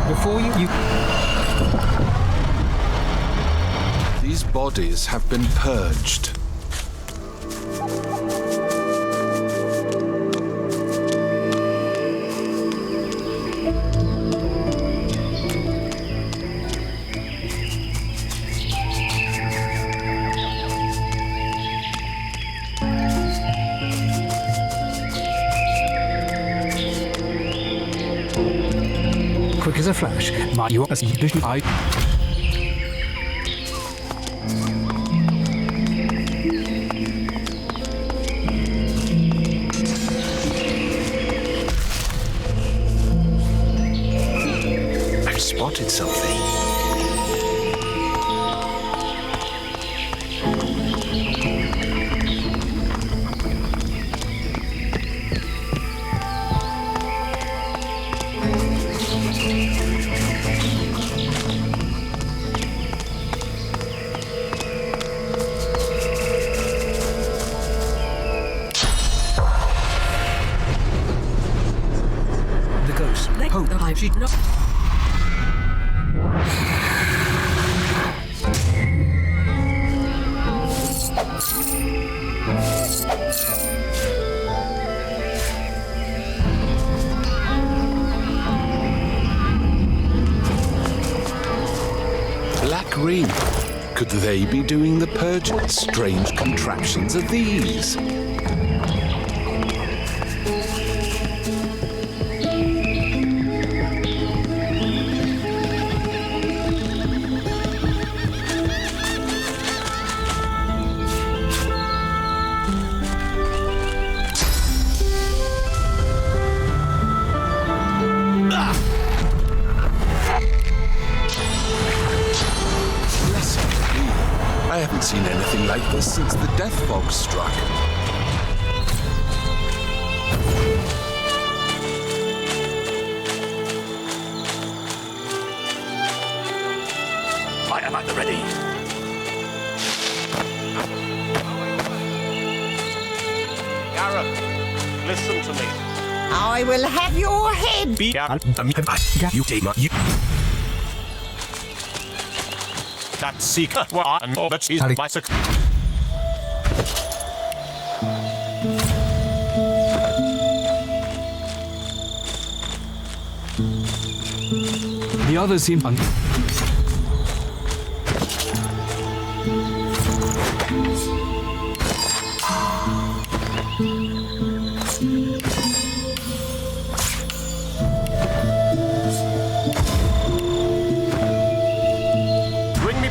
Before you... These bodies have been purged. Quick as a flash. You are I... I've spotted something. The ghost. Hope. She... No. Black Ring. Could they be doing the purge? What strange contraptions are these? I haven't seen anything like this since the death fog struck. I am at the ready. Gareth, listen to me. I will have your head. You take my... That seeker, and all that she's my The others seem...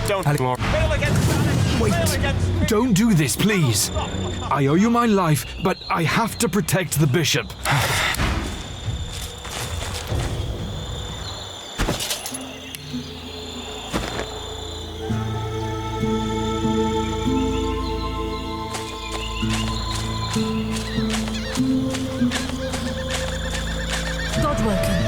Don't Wait! Don't do this, please! I owe you my life, but I have to protect the bishop. God working.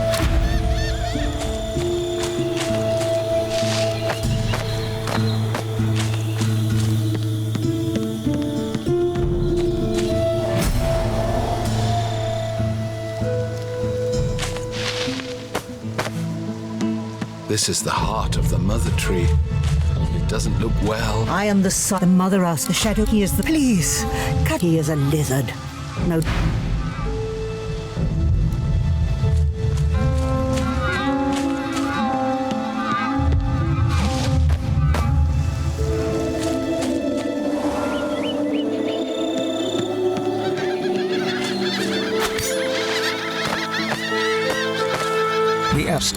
This is the heart of the mother tree. It doesn't look well. I am the son. The mother asked the shadow. He is the... Please. Cut. He is a lizard. No. The elves...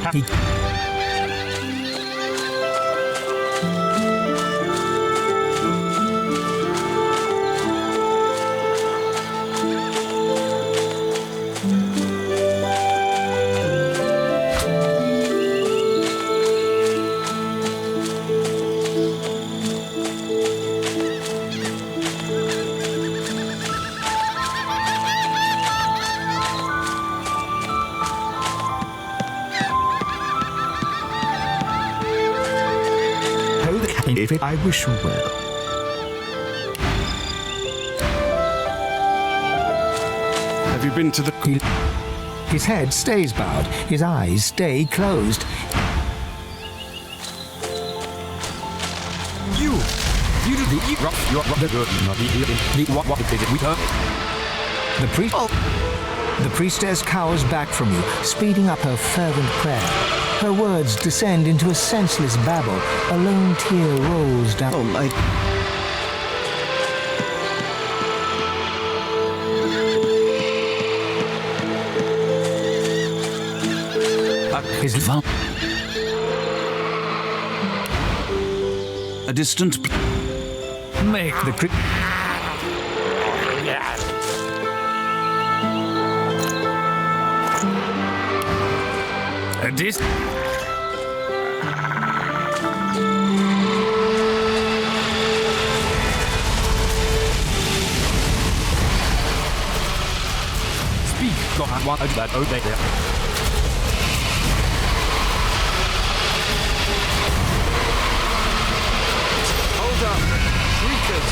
David, I wish you well. Have you been to the... His head stays bowed, his eyes stay closed. The priestess cowers back from you, speeding up her fervent prayer. Her words descend into a senseless babble. A lone tear rolls down. Oh my... His A distant... make the Speak, God, what that obey there. Hold up, Shriekers.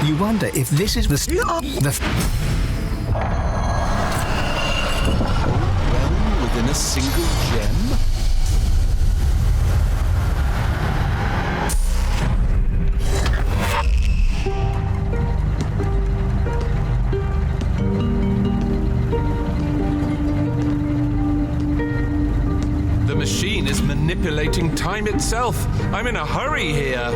You wonder if this is the Realm within a single gem? The machine is manipulating time itself. I'm in a hurry here.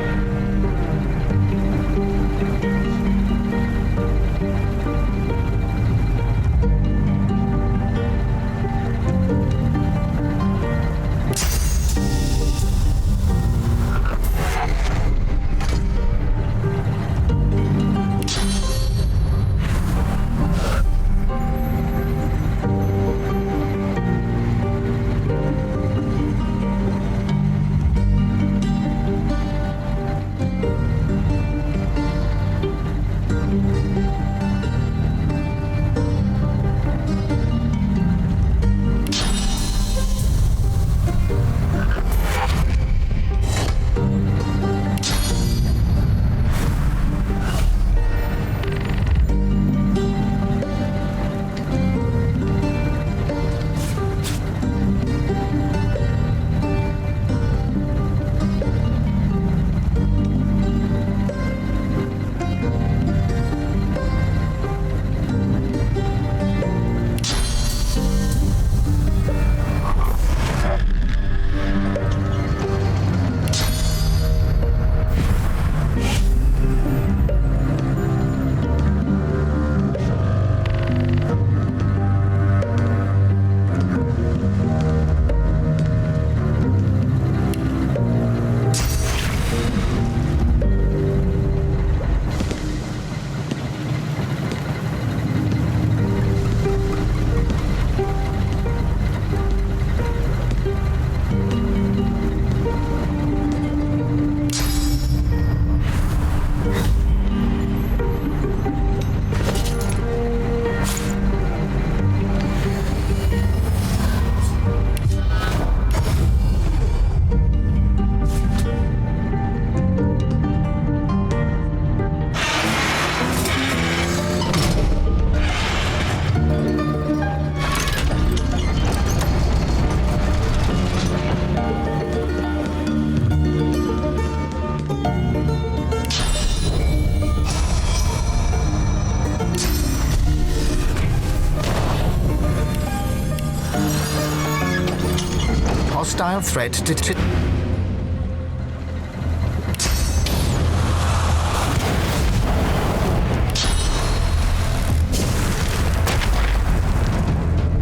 hostile threat to...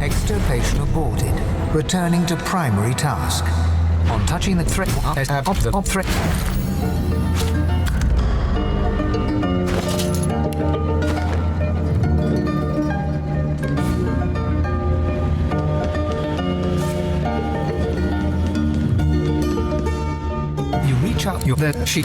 Extirpation aborted. Returning to primary task. On touching the threat... threat... You reach out your... That she...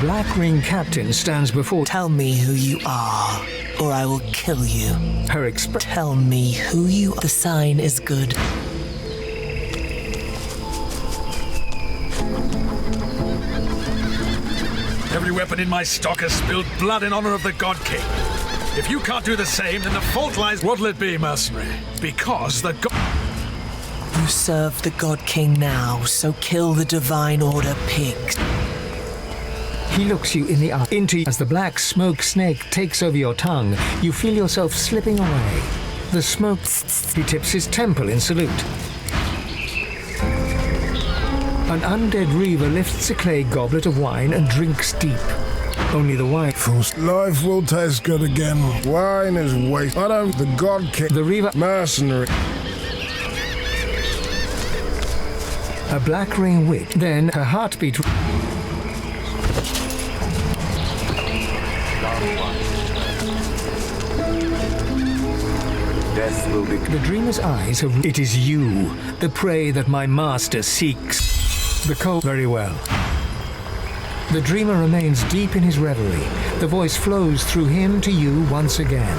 Black Ring Captain stands before... Tell me who you are, or I will kill you. Her express... Tell me who you are. The sign is good. Every weapon in my stock has spilled blood in honor of the God King. If you can't do the same, then the fault lies... What'll it be, mercenary? Because the God... You serve the God King now, so kill the Divine Order pigs. He looks you in the eye. As the black smoke snake takes over your tongue, you feel yourself slipping away. The smoke... He tips his temple in salute. An undead reaver lifts a clay goblet of wine and drinks deep. Only the wine... Life will taste good again. Wine is waste. I don't... The God King... The reaver... Mercenary. A black ring witch. Then her heartbeat... Death will be... The dreamer's eyes have... It is you, the prey that my master seeks. The cold... Very well. The dreamer remains deep in his reverie. The voice flows through him to you once again.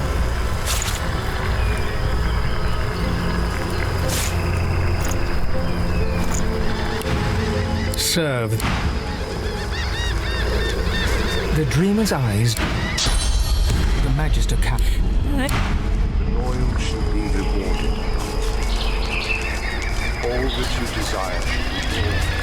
Serve. The dreamer's eyes... The Magister Cap... Loyal shall be rewarded. All that you desire shall be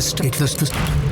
It's the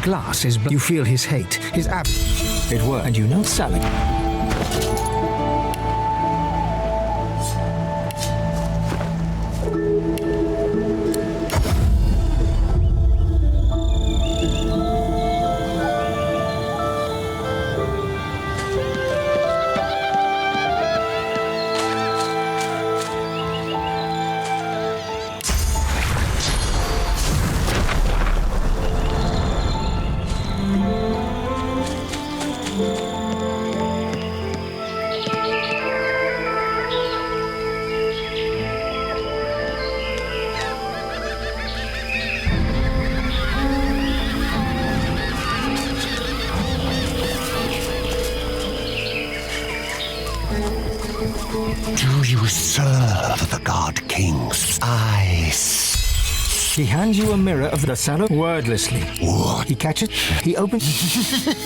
glass is you feel his hate, his It worked, and you know Sally. Do you serve the God King's eyes? He hands you a mirror of the Sallow wordlessly. What? He catches, he opens.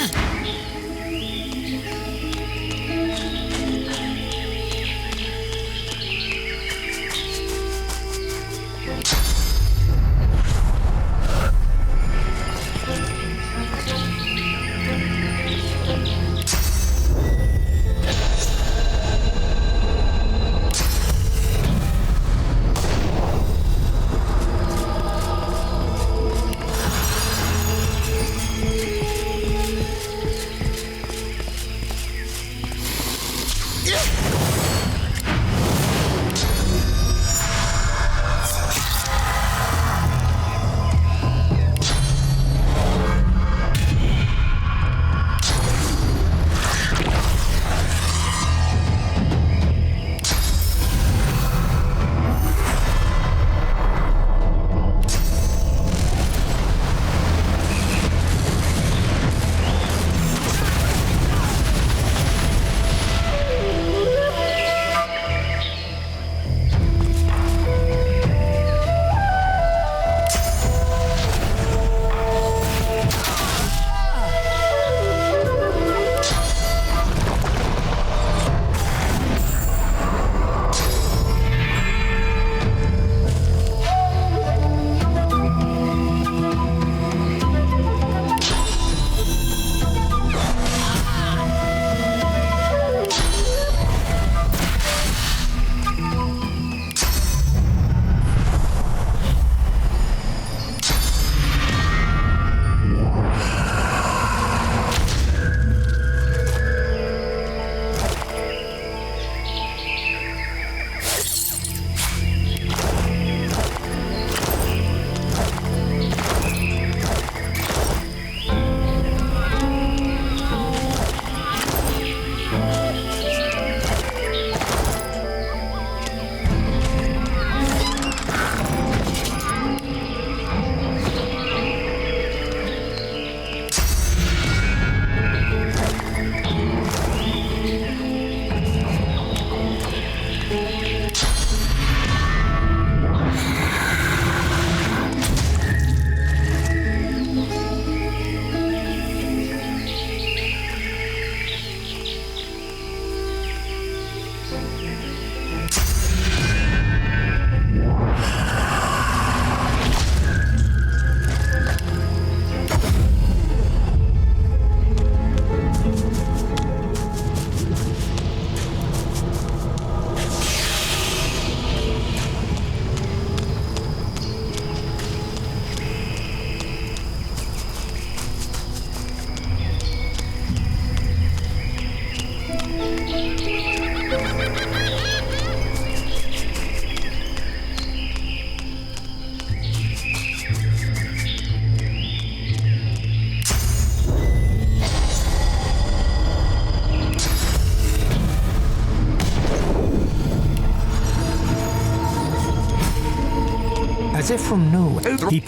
As if from nowhere, he...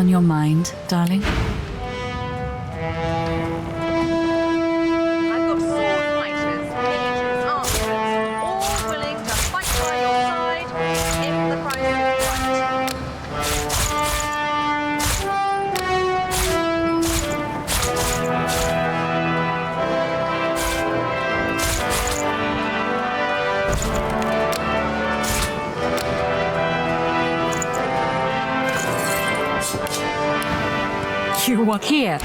your mind, darling? I've got sword fighters, mages, archers, all willing to fight by your side if the price is right. You are here.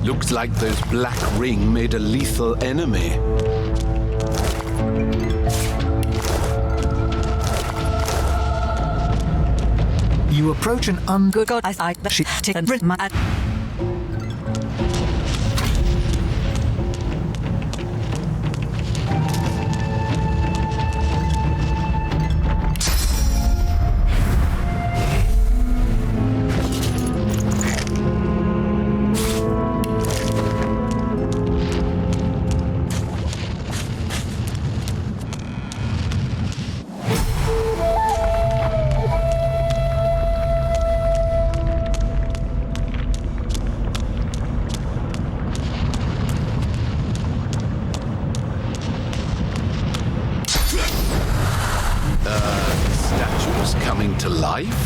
Looks like those Black Ring made a lethal enemy. You approach an ungood god. I she taken my Statues coming to life?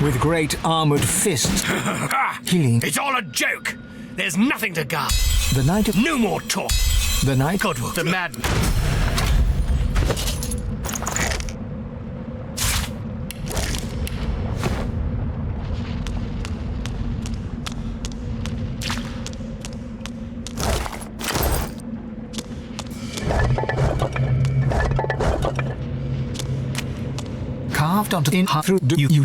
with great armored fists. Healing. It's all a joke. There's nothing to guard. The Knight of No more talk. the Knight Godwell, the madman. carved onto the through you.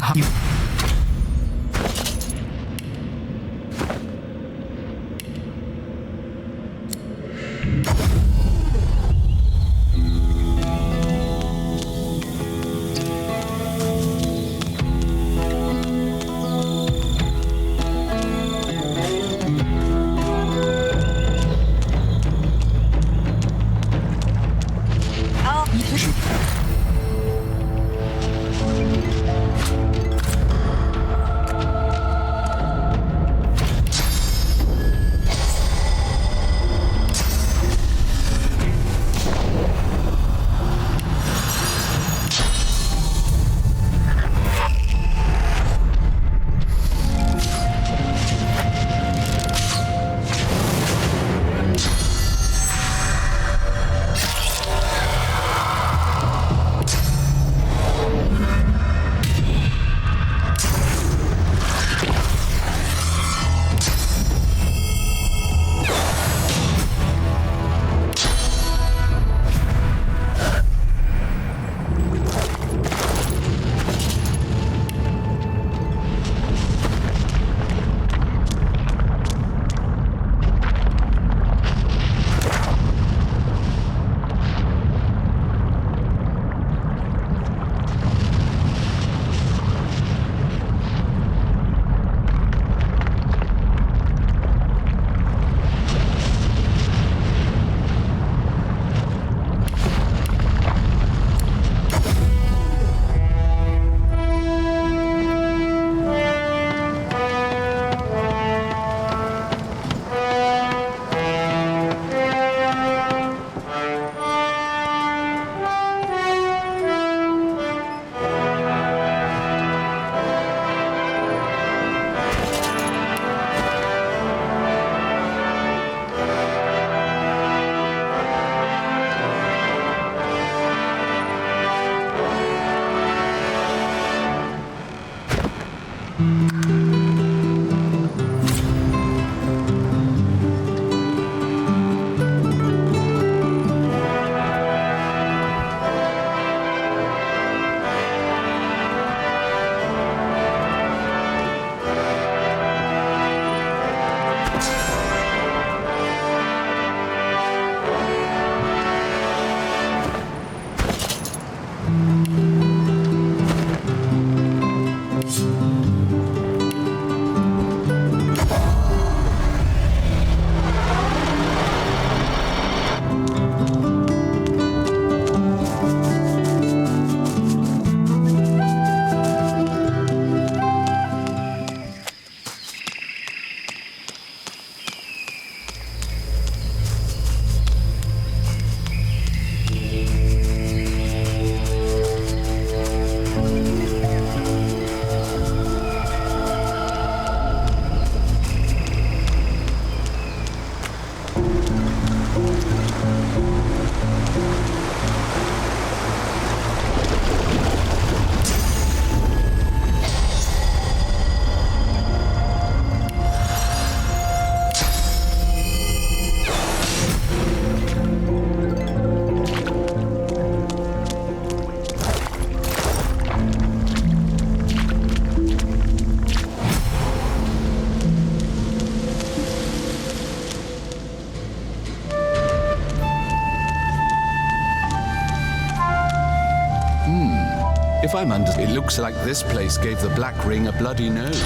If I'm under... It looks like this place gave the Black Ring a bloody nose.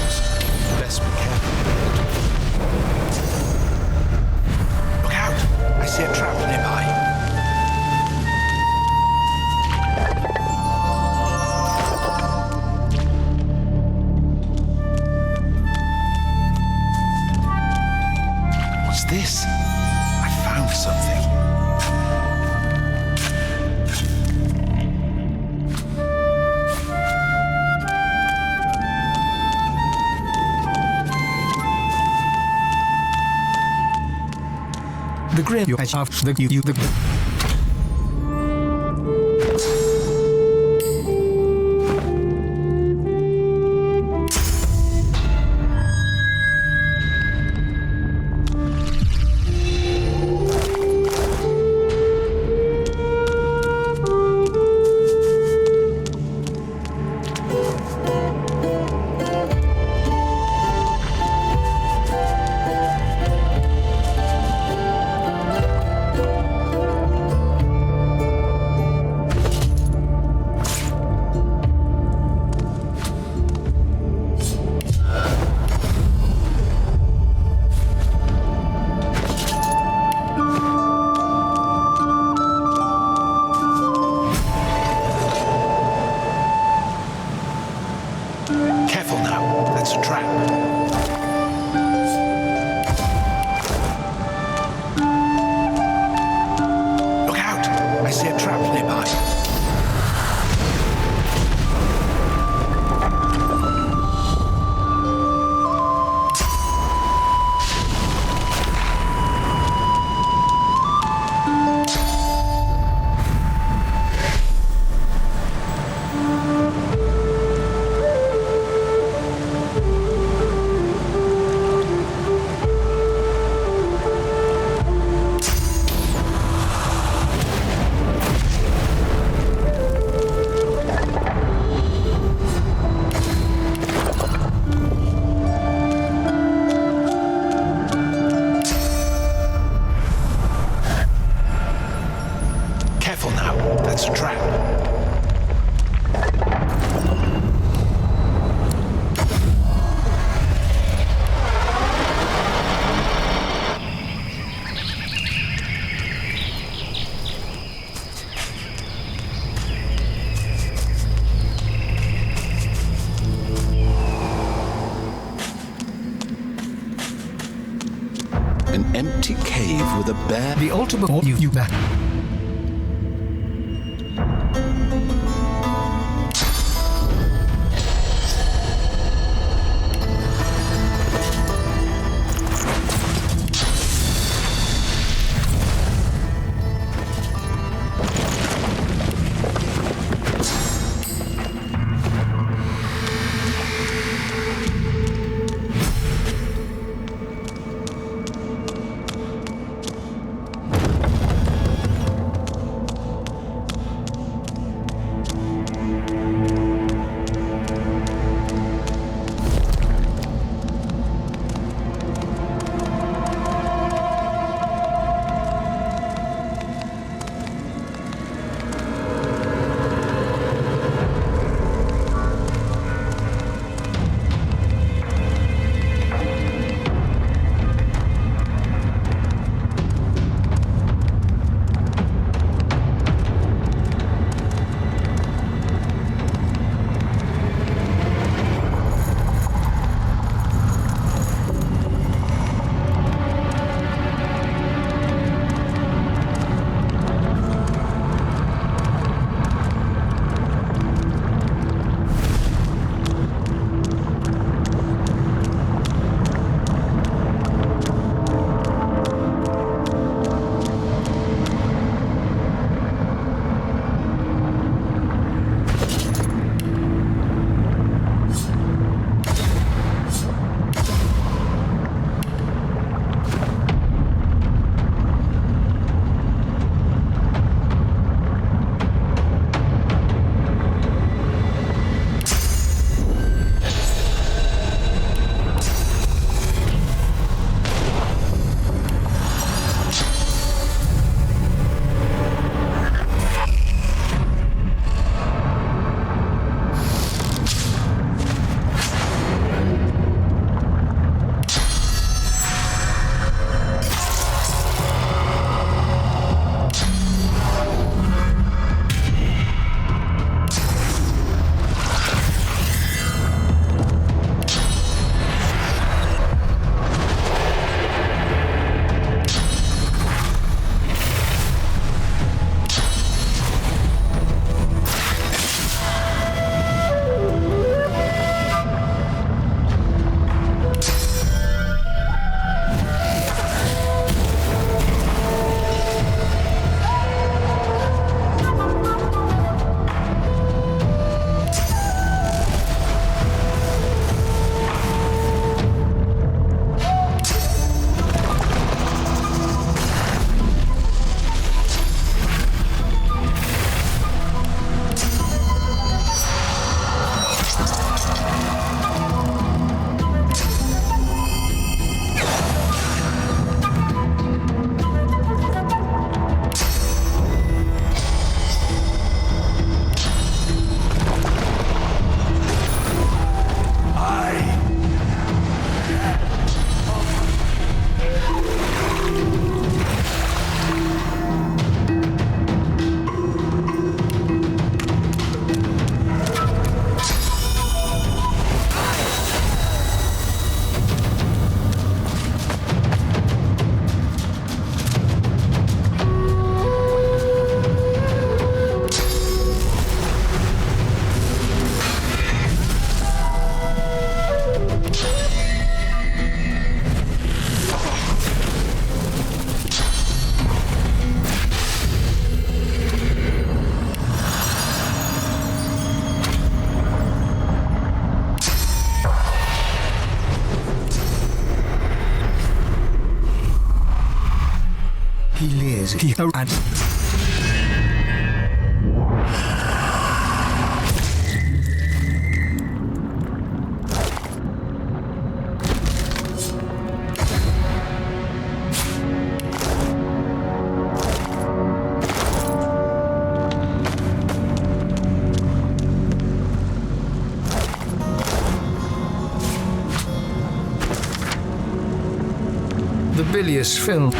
Best be careful. Look out! I see a trap nearby. What's this? I found something. The grim you have the Careful now, that's a trap. Look out! I see a trap nearby. Careful now, that's a trap. An empty cave with a bare... the altar before you back. He lives. He and the bilious film.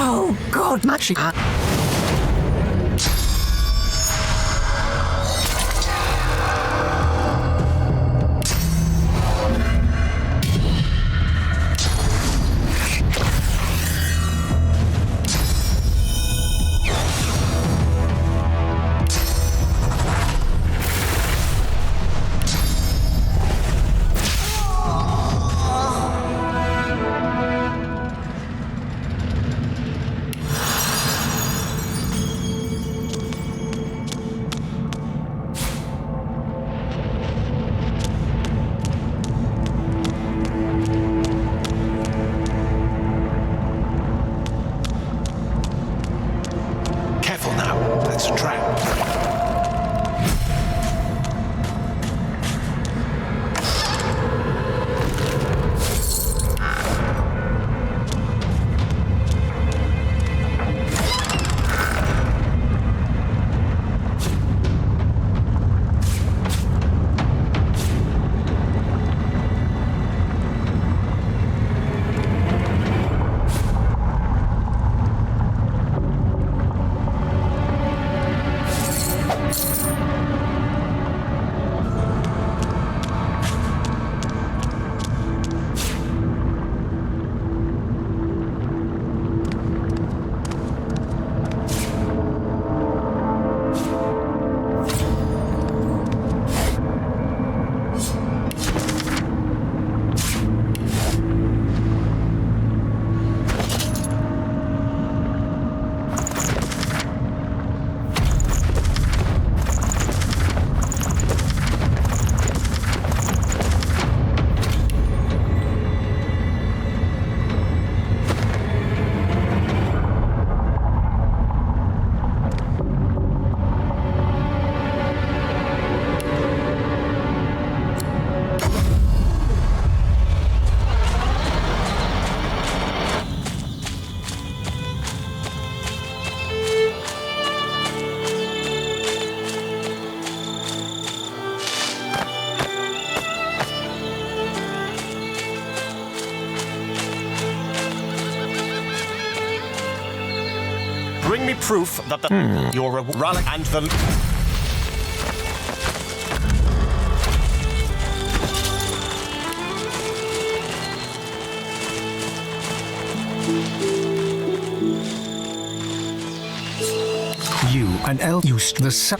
Oh, God, magic. Careful now. That's a trap. Bring me proof that you're a relic and the... You and El used the sun.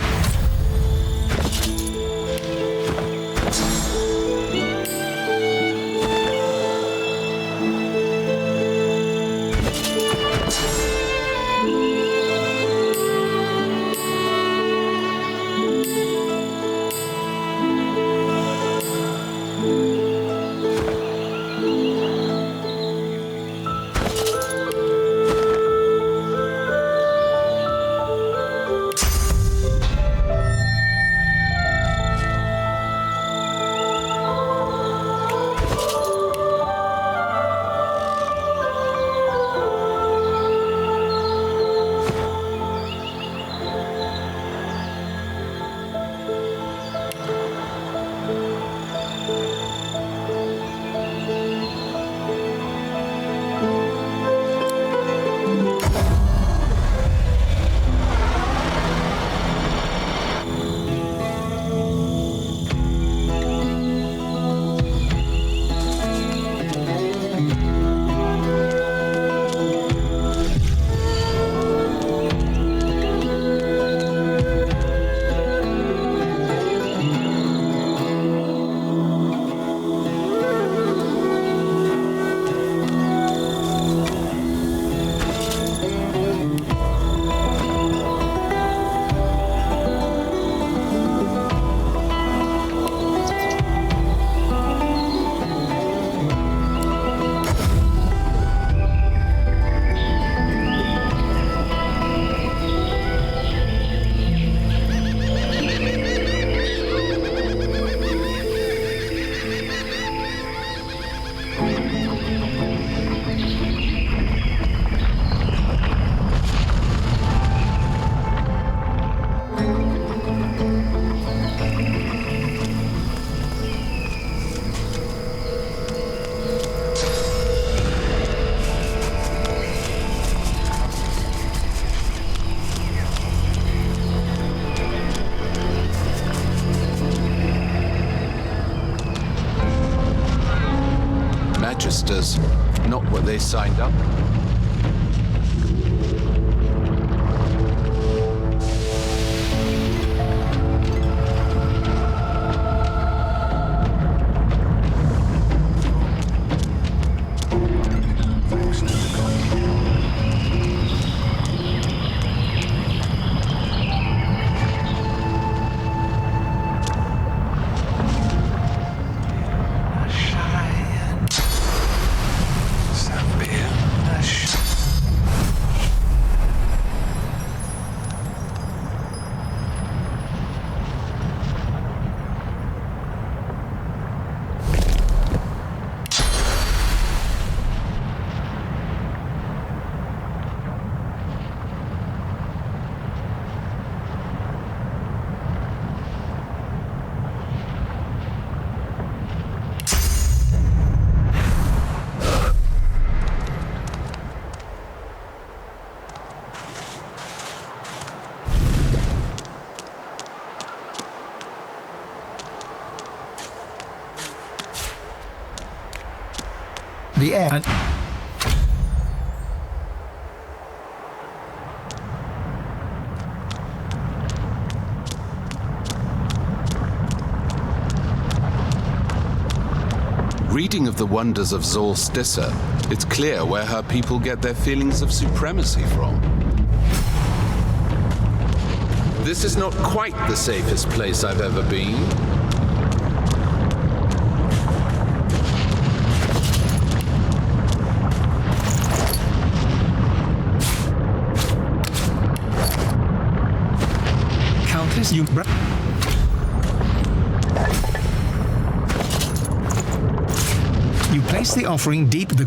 magisters, not what they signed up. The air. Reading of the wonders of Zolstissa, it's clear where her people get their feelings of supremacy from. This is not quite the safest place I've ever been. Countess, you place the offering deep the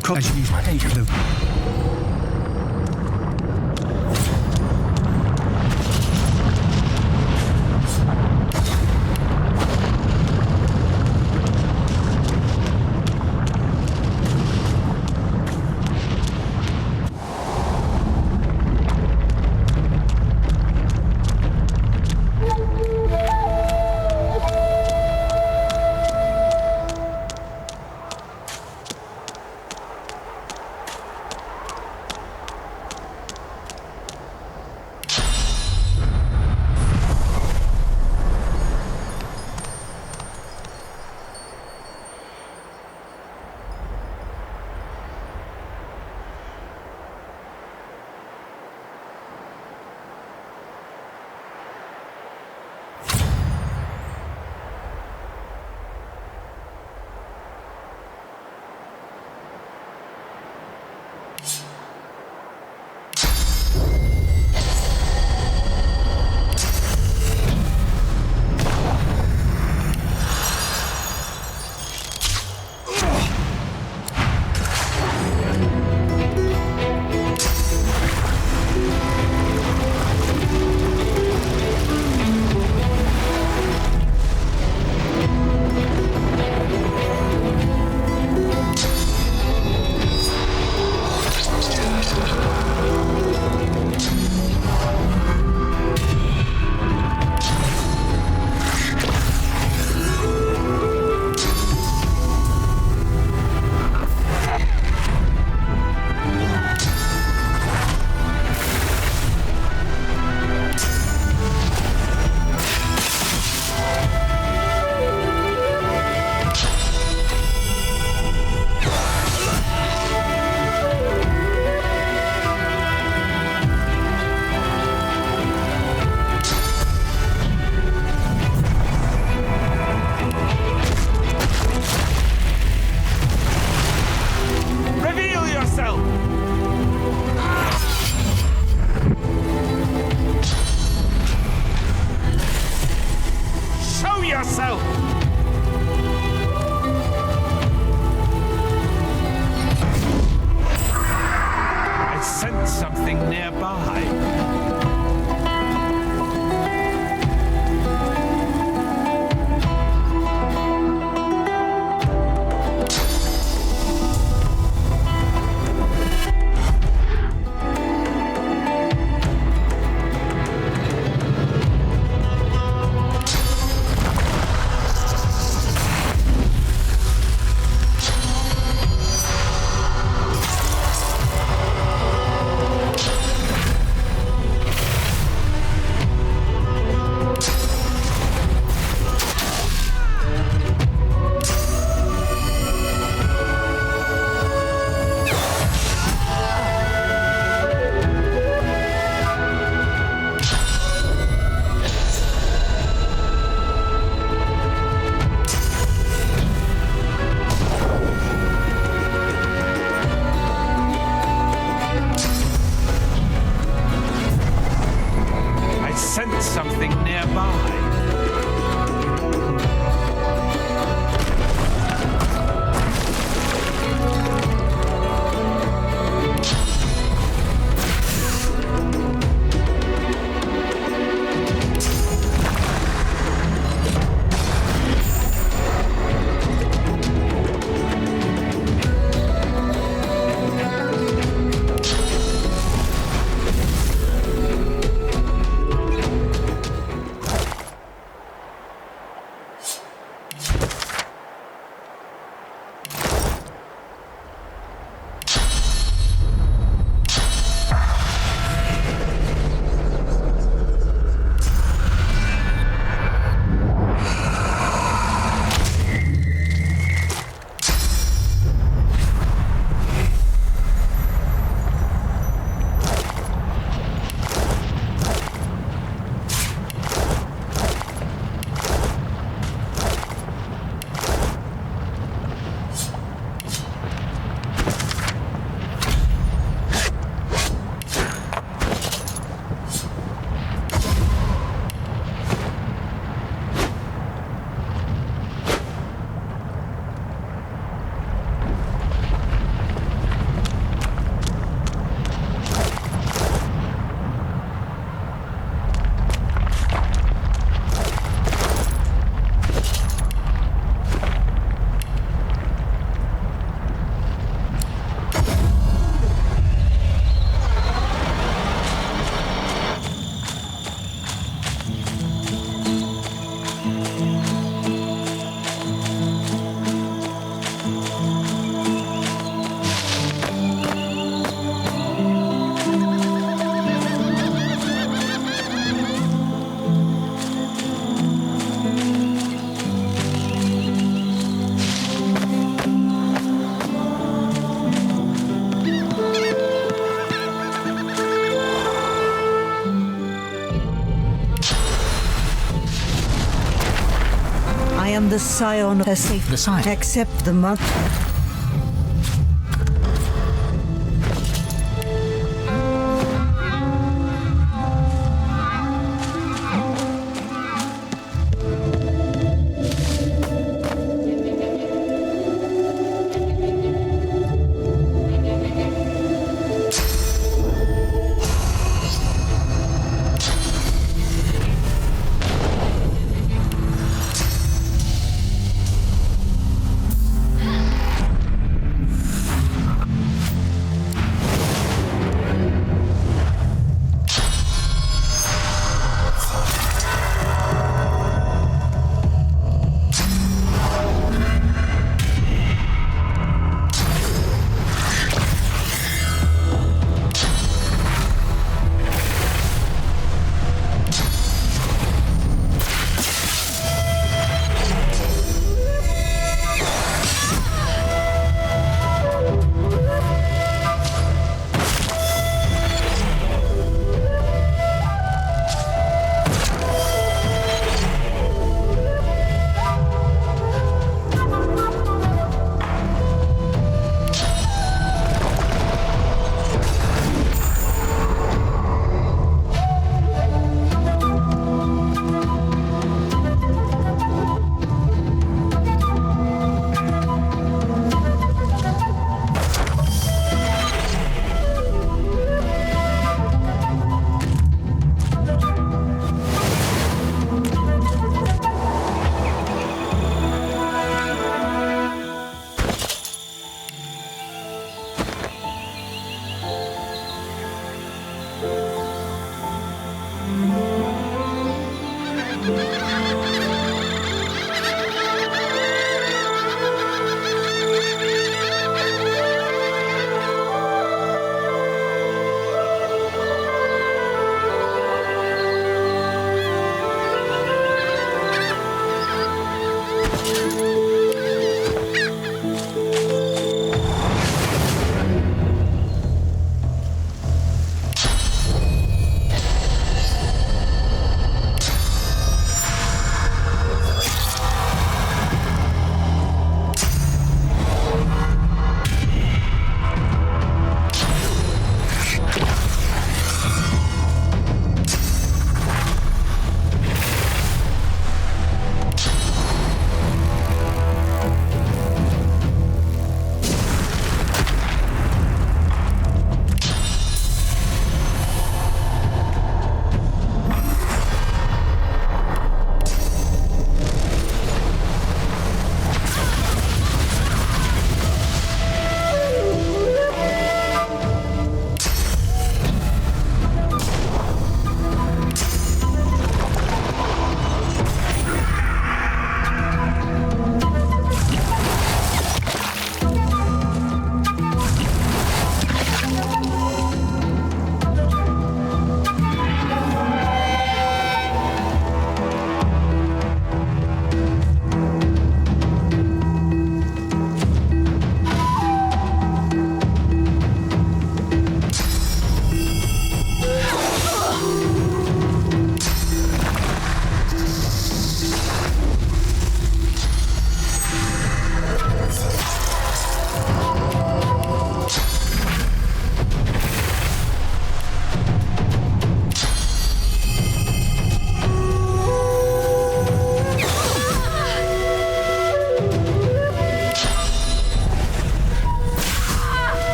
the scion of her safe. The scion? Accept the mother.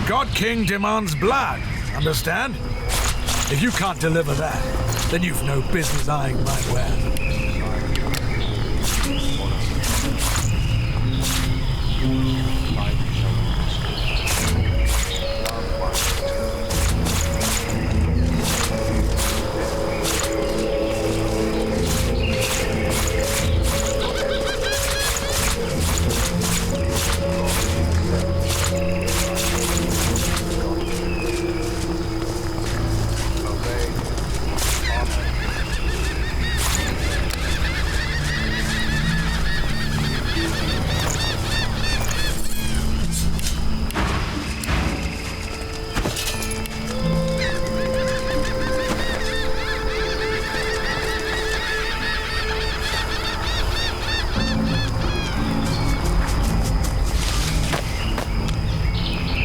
The God King demands blood, understand? If you can't deliver that, then you've no business eyeing my ware.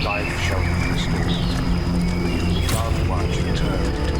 Life shall be restored. Loved ones returned to me.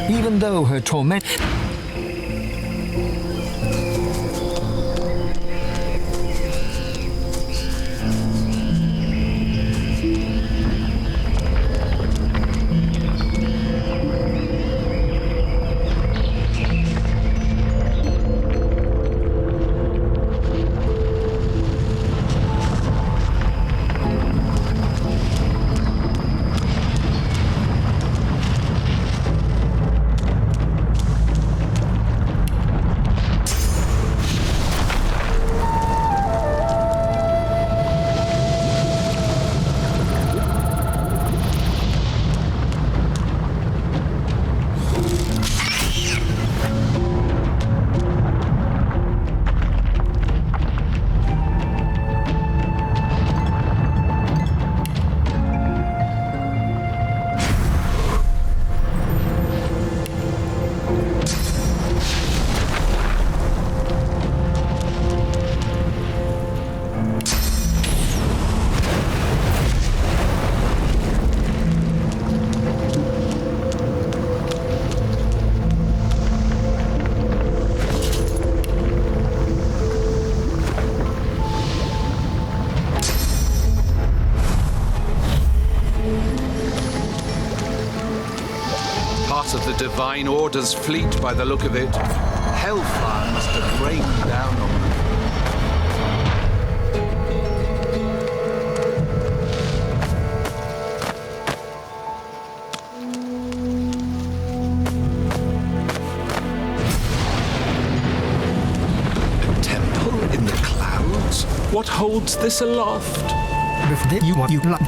Even though her torment... part of the Divine Order's fleet by the look of it. Hellfire must have rained down on them. A temple in the clouds? What holds this aloft? Before you want you like.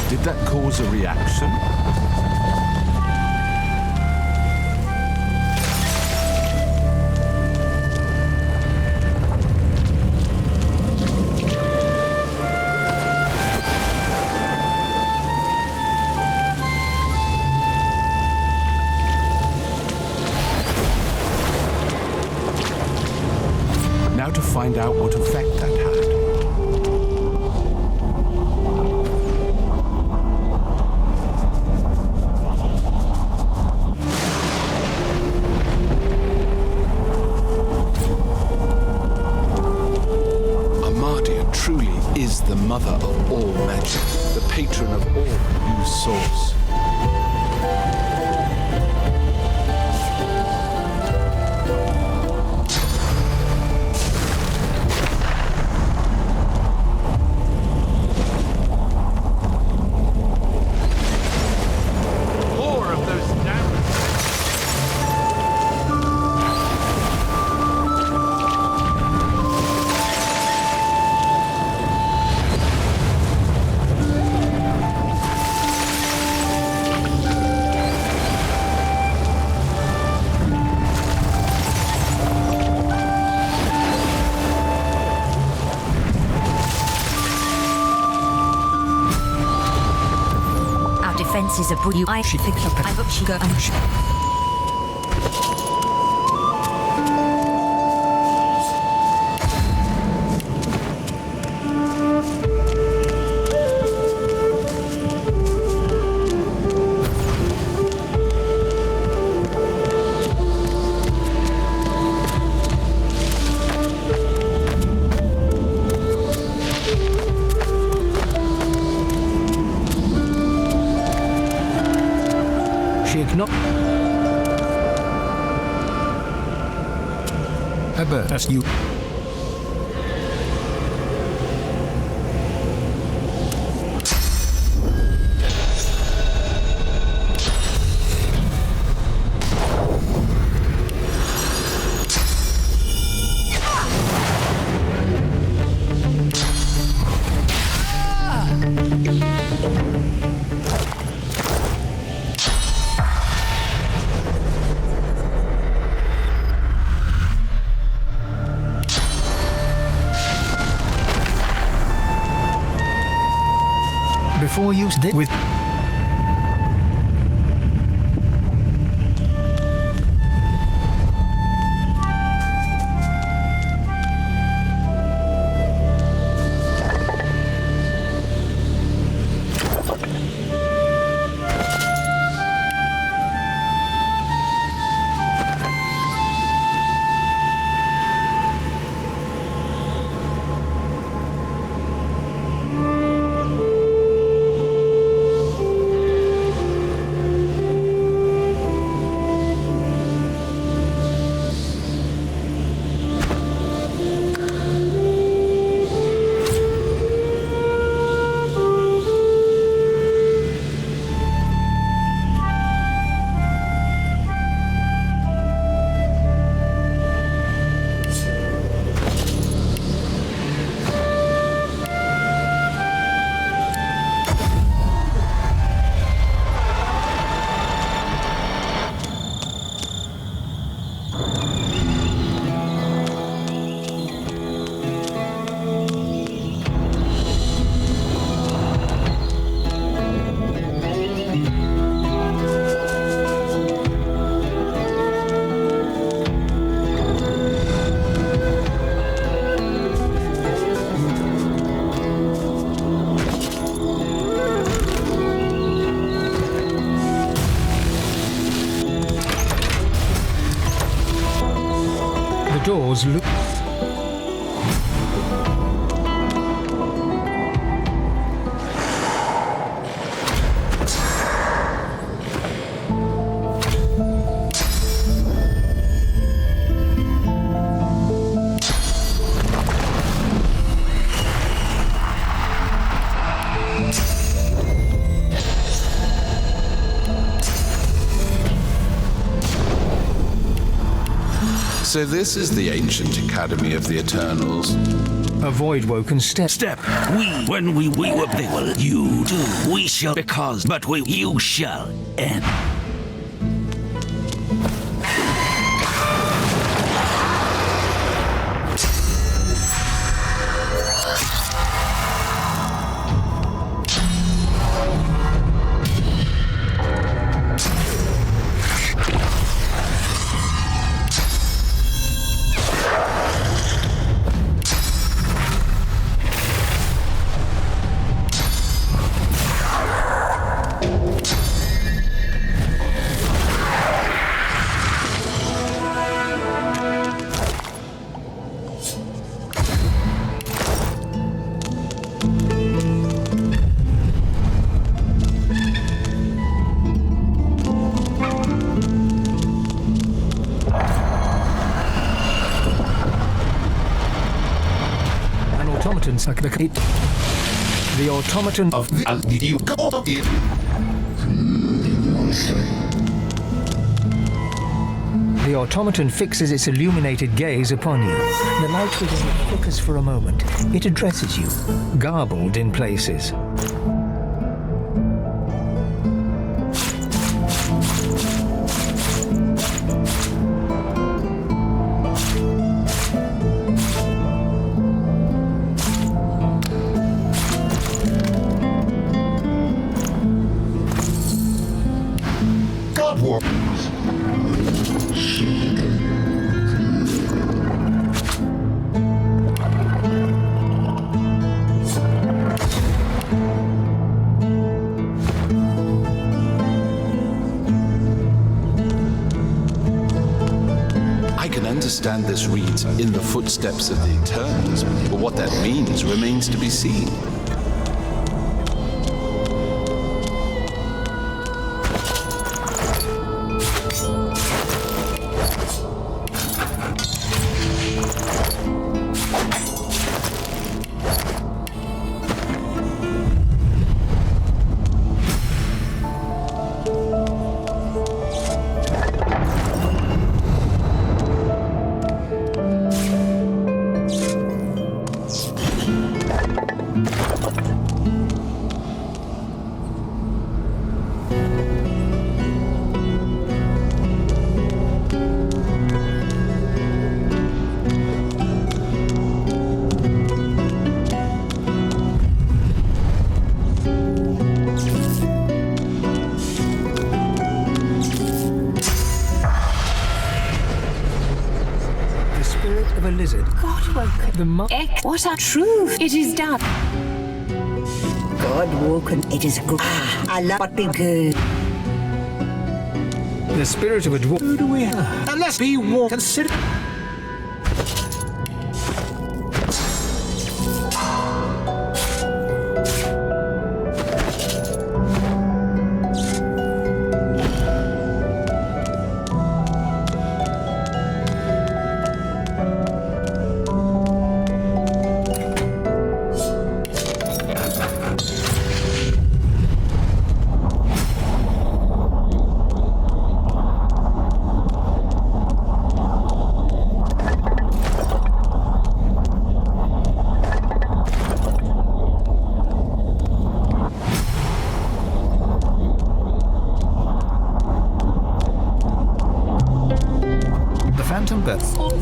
Did that cause a reaction? Now to find out what effect that had. Amadia truly is the mother of all magic, the patron of all who use swords. More of those damn... Our defenses are you. I should pick up. I got you go. Not as you. Before you did with was So this is the ancient Academy of the Eternals. Avoid woken step. When we were they will, you do. We shall because, but you shall end. The automaton of the automaton fixes its illuminated gaze upon you. The light within it flickers for a moment. It addresses you, garbled in places. Understand this reads in the footsteps of the Eternals, but what that means remains to be seen. What a truth! It is done. God woken, it is good. I love what be good. The spirit of a dwarf. Who do we have? Unless be war consider.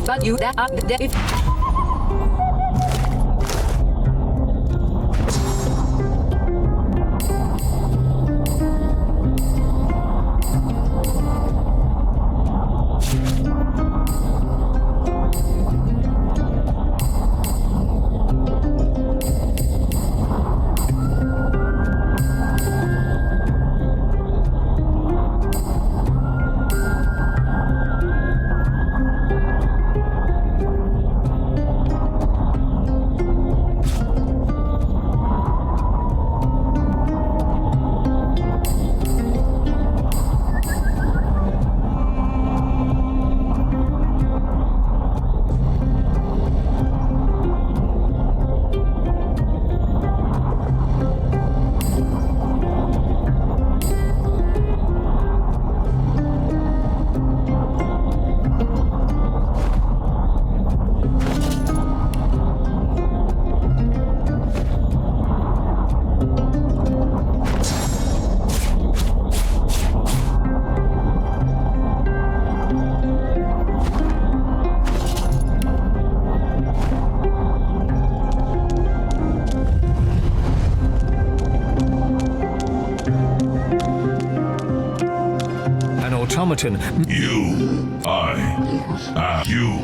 But you that are dead. automaton. You. I. You.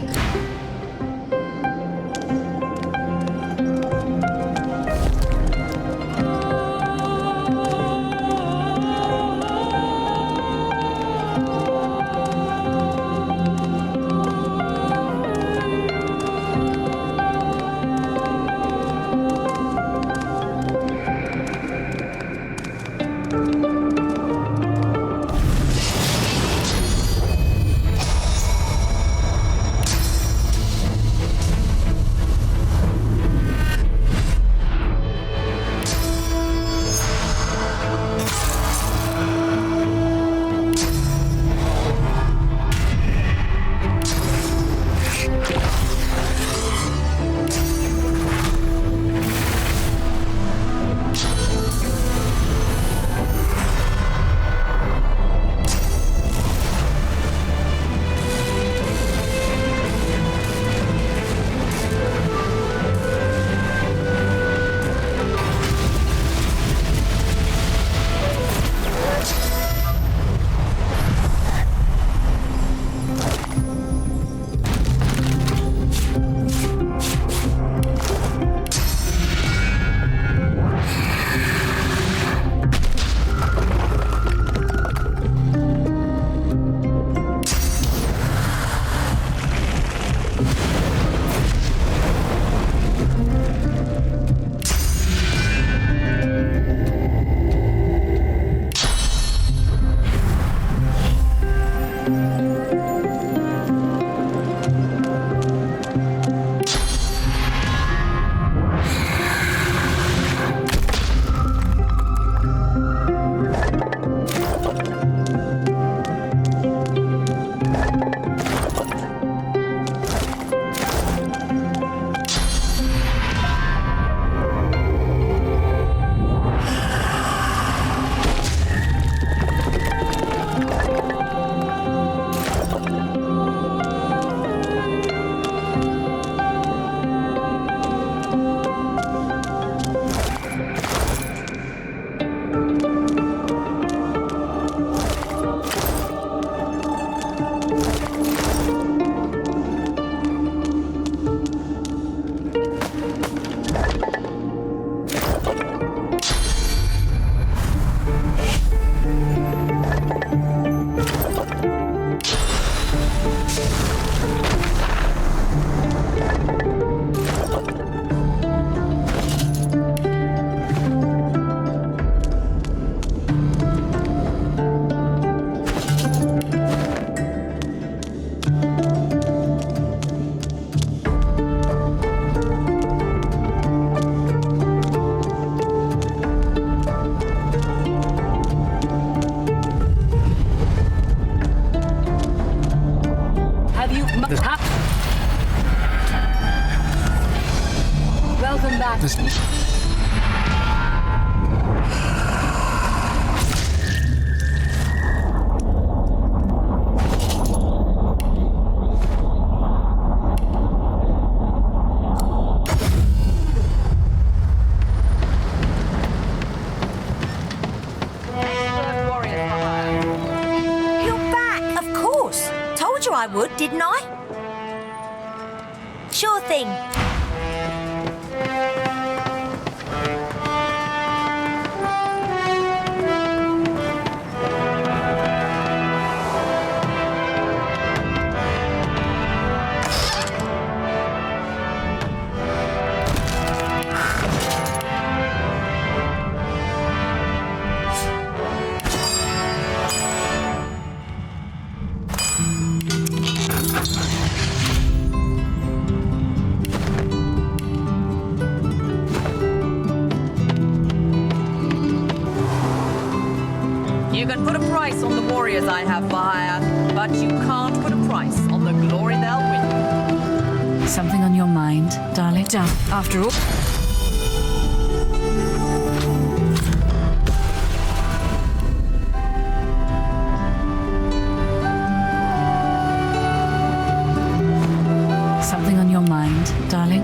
Welcome back. You're back, of course. Told you I would, didn't I? Sure thing. You can put a price on the warriors I have for hire, but you can't put a price on the glory they'll win. Something on your mind, darling? After all... Something on your mind, darling?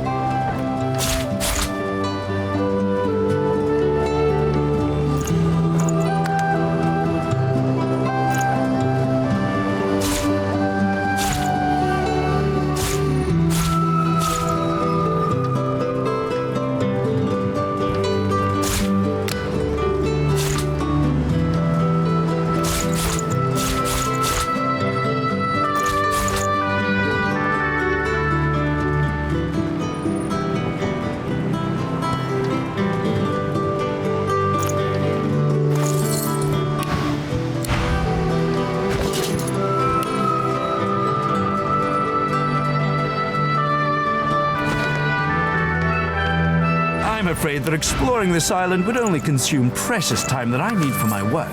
afraid that exploring this island would only consume precious time that I need for my work.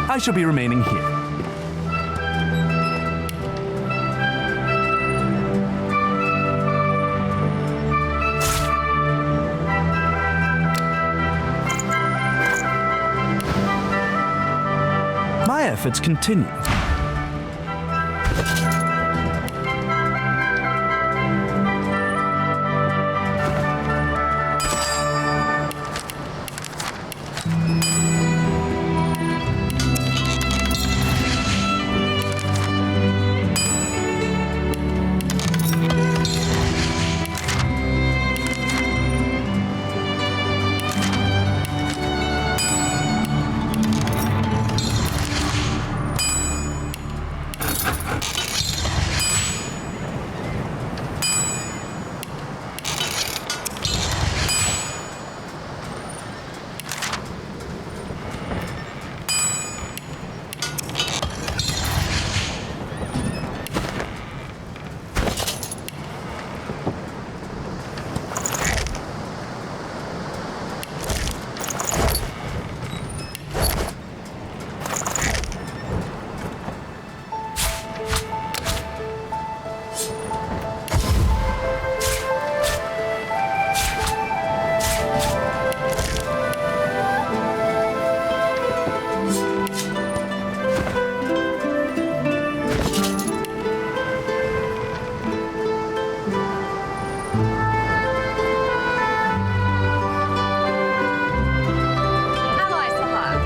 I shall be remaining here. My efforts continue. Allies for hire.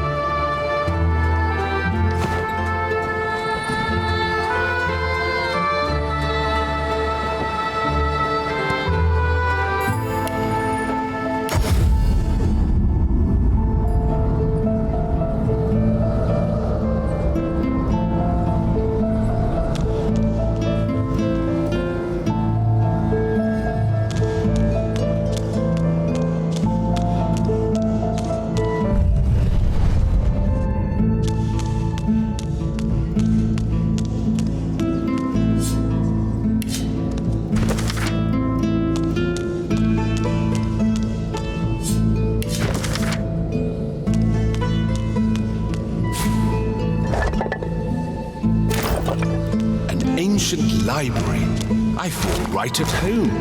An ancient library. I feel right at home.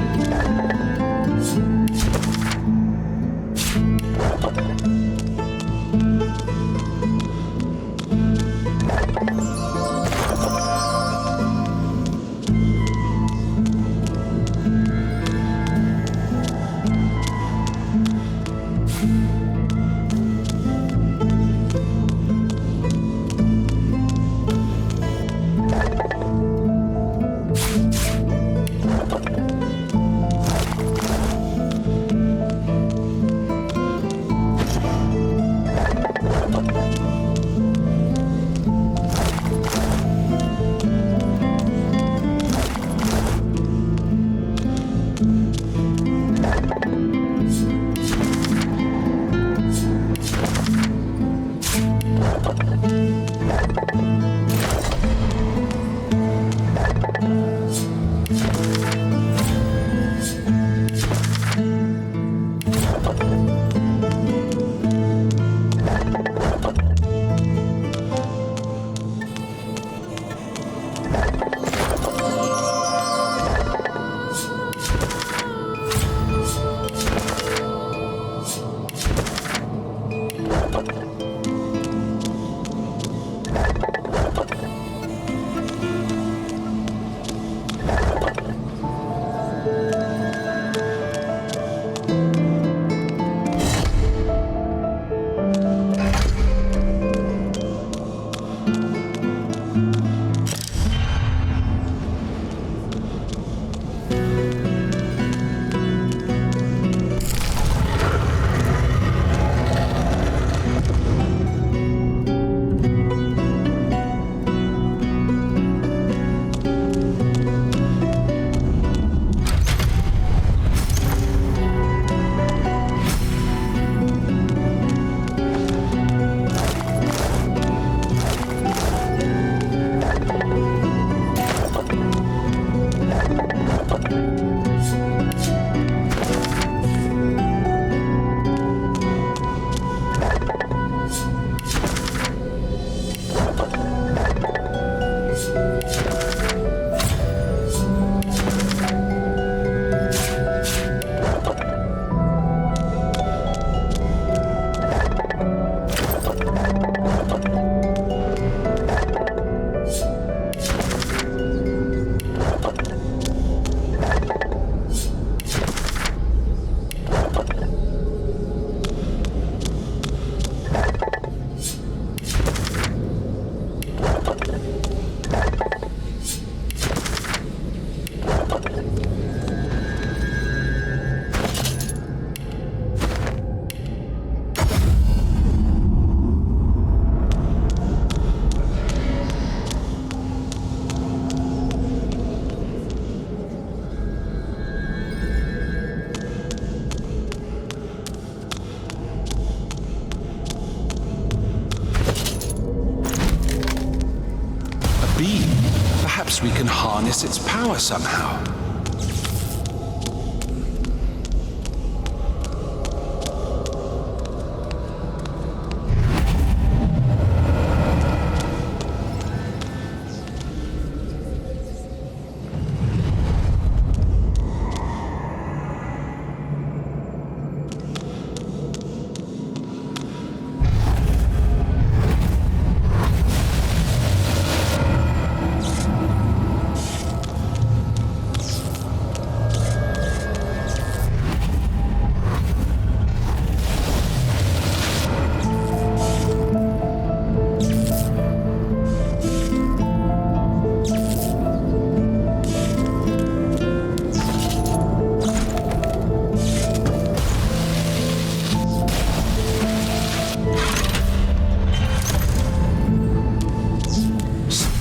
beam. Perhaps we can harness its power somehow.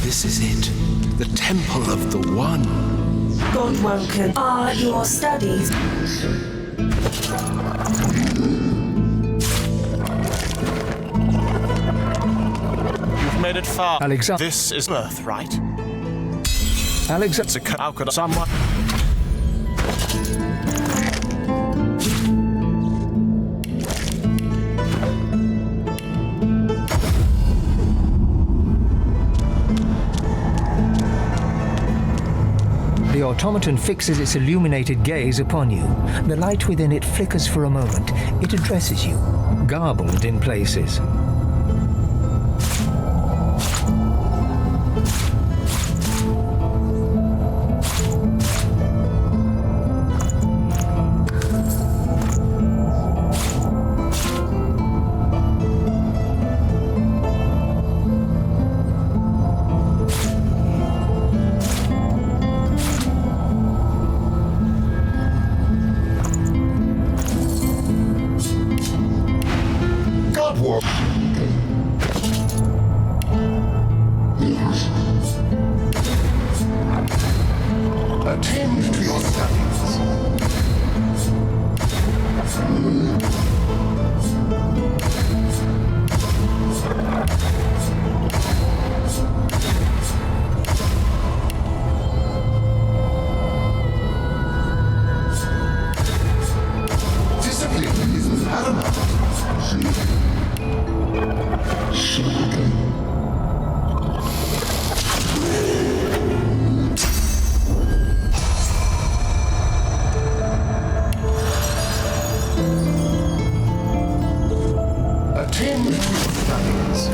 This is it. The Temple of the One. Godwoken are your studies. You've made it far. Alexander. This is birthright. Alexander. How could someone... The automaton fixes its illuminated gaze upon you. The light within it flickers for a moment. It addresses you, garbled in places. Attend to your studies. Discipline is paramount. Attend to your studies.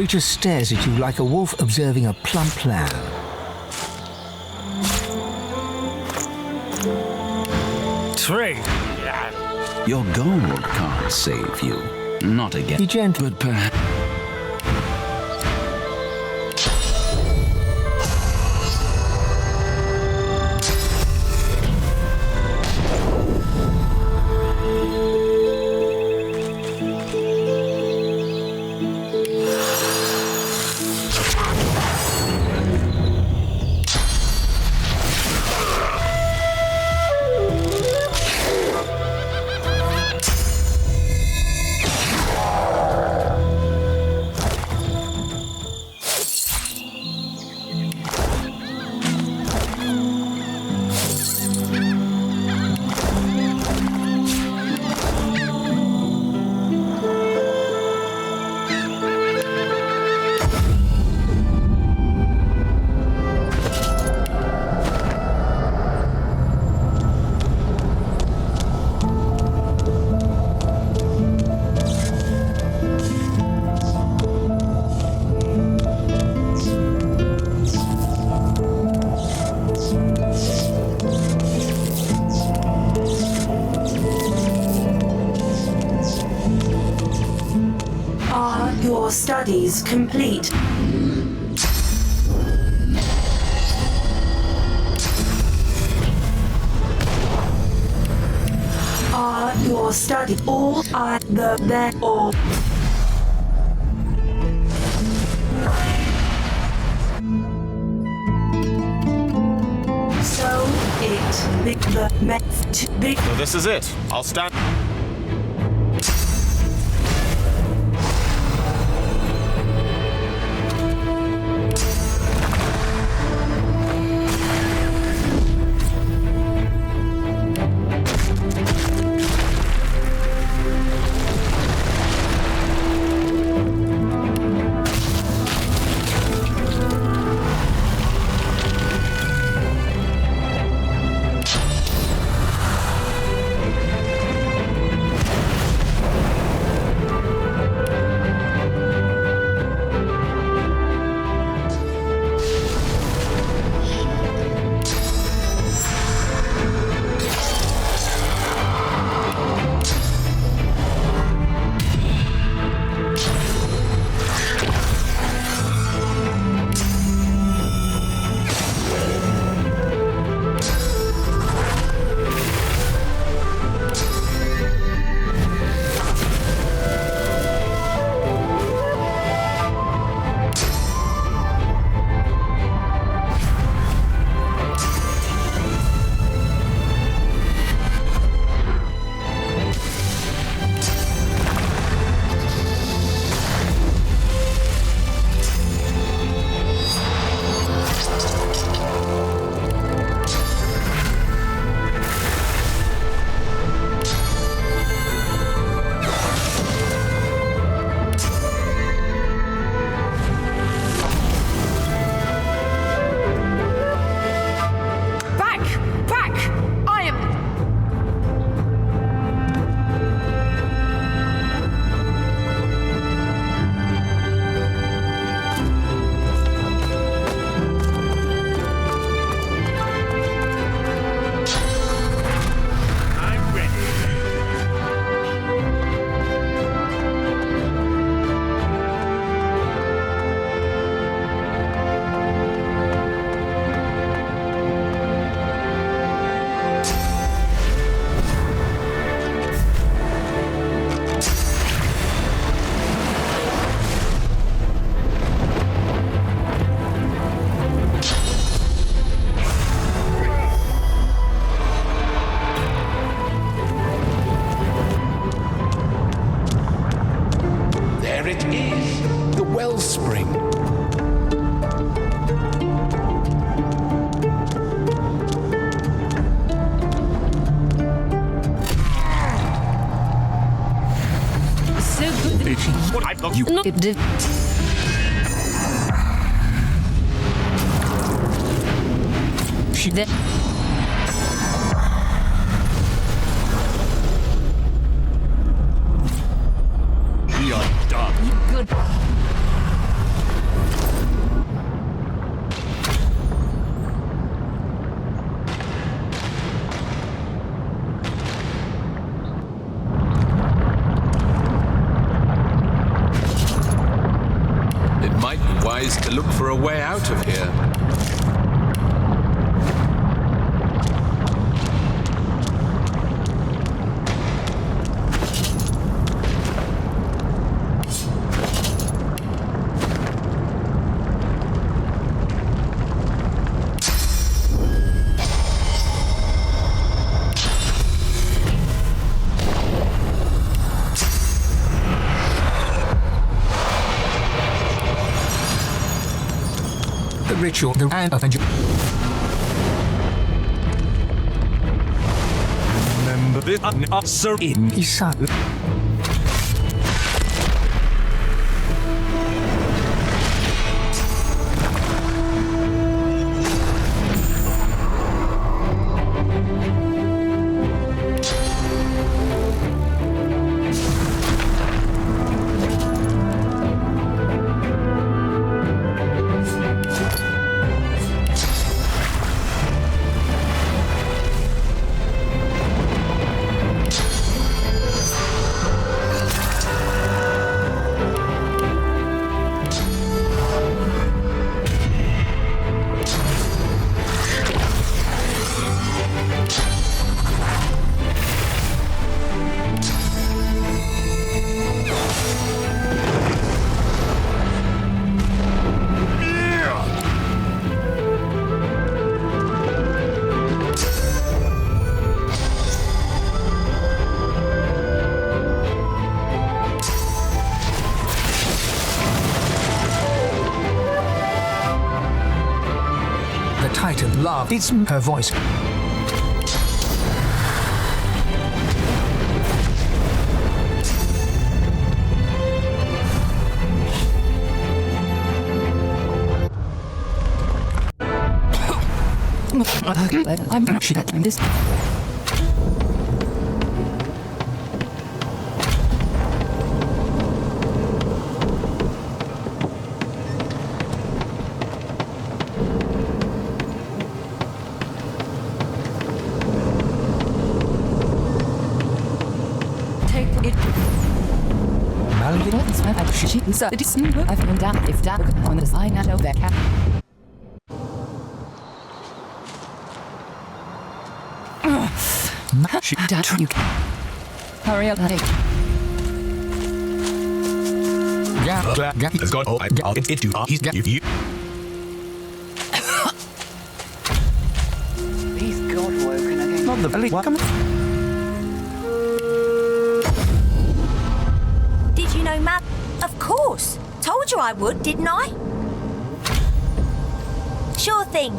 creature stares at you like a wolf observing a plump lamb. Trade. Your gold can't save you. Not again. Be gentle. But perhaps... Are your studies complete? Are your studies all there or? So So this is it. I'll stand. You did. She did. We are done. Good. a way out of here? The ritual, the and Remember this, sir. in Isa. Titan laughed. It's her voice. I'm not sure that this. I've been down if down on the side now of that cat. She you hurry up, honey. Has got all I got it to he's got you. He's God woken again. Not the belly. Welcome. Did you know, Matt? Of course. Told you I would, didn't I? Sure thing.